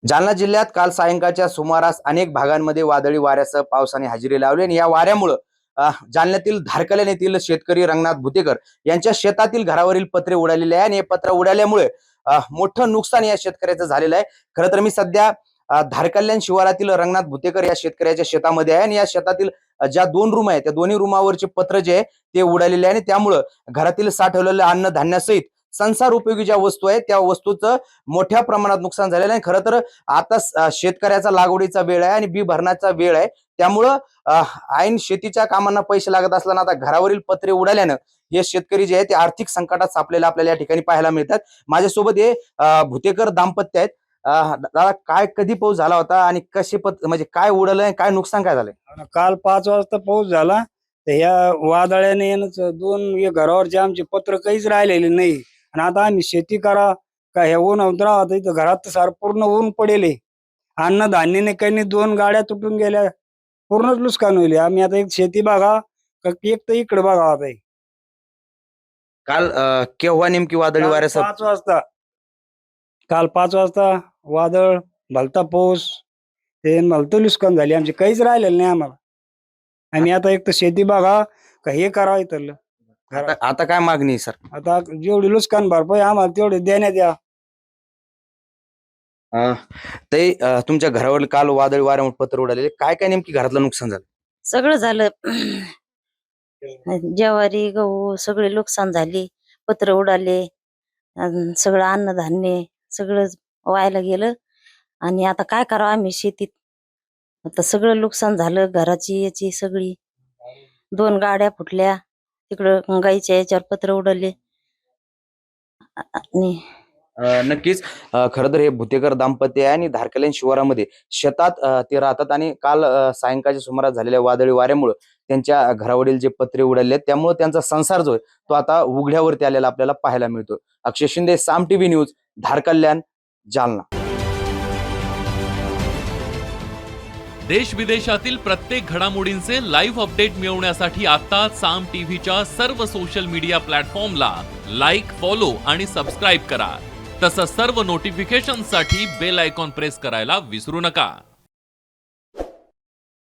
जालना जिल्ह्यात काल सायंकाळच्या सुमारास अनेक भागांमध्ये वादळी वाऱ्यासह पावसाने हजेरी लावली आणि या वाऱ्यामुळे जालन्यातील धारकलन येथील शेतकरी रंगनाथ भुतेकर यांच्या शेतातील घरावरील पत्रे उडालेले आहे आणि हे पत्र उडाल्यामुळे मोठं नुकसान या शेतकऱ्याचं झालेलं आहे। खरं तर मी सध्या धारकल्याण शिवारातील रंगनाथ भुतेकर या शेतकऱ्याच्या शेतामध्ये आहे आणि या शेतातील ज्या 2 रूम आहेत त्या दोन्ही रूमावरचे पत्र जे आहे ते उडालेले आहे आणि त्यामुळे घरातील साठवलेलं अन्न धान्यासहित संसार उपयोगी ज्या वस्तू आहेत त्या वस्तूचं मोठ्या प्रमाणात नुकसान झालेलं आहे। खरं तर आता शेतकऱ्याचा लागवडीचा वेळ आहे आणि बी भरण्याचा वेळ आहे, त्यामुळं ऐन शेतीच्या कामांना पैसे लागत असताना आता घरावरील पत्रे उडाल्यानं हे शेतकरी जे आहे ते आर्थिक संकटात सापलेले आपल्याला या ठिकाणी पाहायला मिळतात। माझ्यासोबत हे भुतेकर दाम्पत्य आहेत। दादा, काय कधी पाऊस झाला होता आणि कसे म्हणजे काय उडलंय, काय नुकसान काय झालंय? काल 5 वाजता पाऊस झाला तर ह्या वादळाने दोन घरावरचे आमचे पत्र काहीच राहिलेले नाही आणि आता आम्ही शेती करा का ह्या ऊन राहत इथं घरात सार पूर्ण ऊन पडेले, अन्न धान्याने काही 2 गाड्या तुटून गेल्या, पूर्णच नुकसान होईल। आम्ही आता एक शेती बघा का एक तर इकडे बघा आता काल केव्हा नेमकी वादळी वाऱ्यासह 5 वाजता काल 5 वाजता वादळ भलता पाऊस ते भलतं नुकसान झाली, आमची काहीच राहिलेलं नाही आम्हाला। आम्ही आता एक तर शेती बघा का हे करावं इथलं आता काय मागणी सर? आता जेवढी नुकसान भरपाई आम्हाला तेवढे देण्यात या। ते तुमच्या घरावर काल वादळी वाऱ्यामुळे पत्र उडालेले, काय काय नेमकी घरातलं नुकसान झालं? सगळं झालं। ज्वारी गहू सगळे नुकसान झाली, पत्र उडाले, सगळं अन्नधान्य सगळं वायाला गेलं आणि आता काय करावं आम्ही शेतीत। आता सगळं नुकसान झालं, घराची याची सगळी 2 गाड्या फुटल्या, तिकडं गाईच्या याच्यावर पत्र उडले आणि नक्कीच खरं तर हे भुतेकर दाम्पत्य आहे आणि धारकल्याण शिवारामध्ये शेतात ते राहतात आणि काल सायंकाळच्या सुमारास झालेल्या वादळी वाऱ्यामुळे त्यांच्या घरावरील जे पत्रे उडाले आहेत त्यामुळे त्यांचा संसार जो आहे तो आता उघड्यावरती आलेला आपल्याला पाहायला मिळतो। अक्षय शिंदे, साम टीव्ही न्यूज, धारकल्याण, जालना। देश विदेशातील प्रत्येक घडामोडींचे लाईव्ह अपडेट मिळवण्यासाठी आता साम टीव्हीच्या सर्व सोशल मीडिया प्लॅटफॉर्मला लाईक, फॉलो आणि सबस्क्राईब करा। तसंच सर्व नोटिफिकेशनसाठी बेल आयकॉन प्रेस करायला विसरू नका।